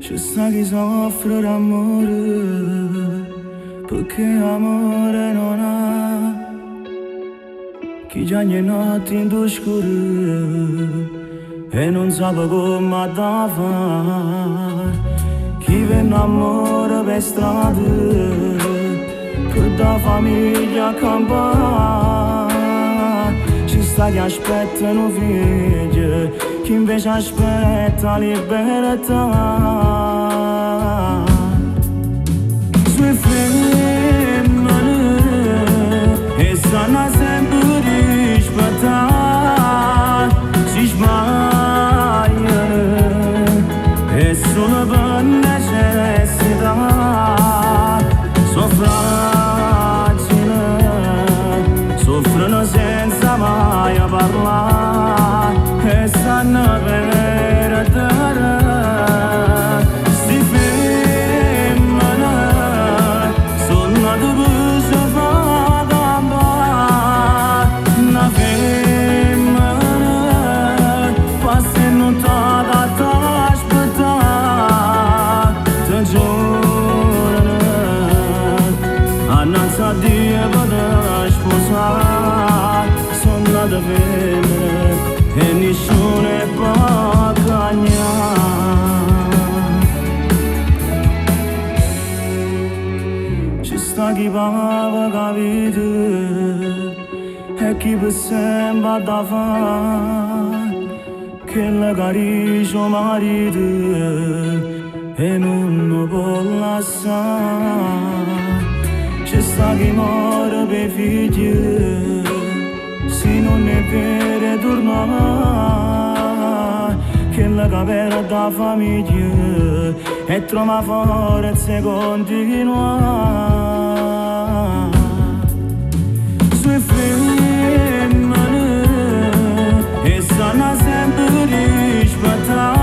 Ci sta chi soffre d'amore, perché amore non ha. Chi già ogni notte in oscuro e non sa come da fare. Chi venne amore per strada, per da famiglia accampare. Ci sta chi aspetta un figlio, chi invece aspetta libertà. Sue femmine e sanno sempre rispettare. Si sbagliano e solo per necessità. Sono fragili, soffrono senza mai parlare e sanno perdere. Sti femmine sono nate per sopra campare. Una femmina passa in nottata a t'aspettare. Te giorno annanzi a Dio per sposare. Sono nate femmine e nessuno è può cagnare. Ci sta chi va capire e chi per sempre da fare, che la carisce marito e non lo può lasciare. Ci sta chi muore per figli, se non è vero tornare, che la capera da famiglia e trova forza e continuare. Sue femmine e sanno sempre rispettare.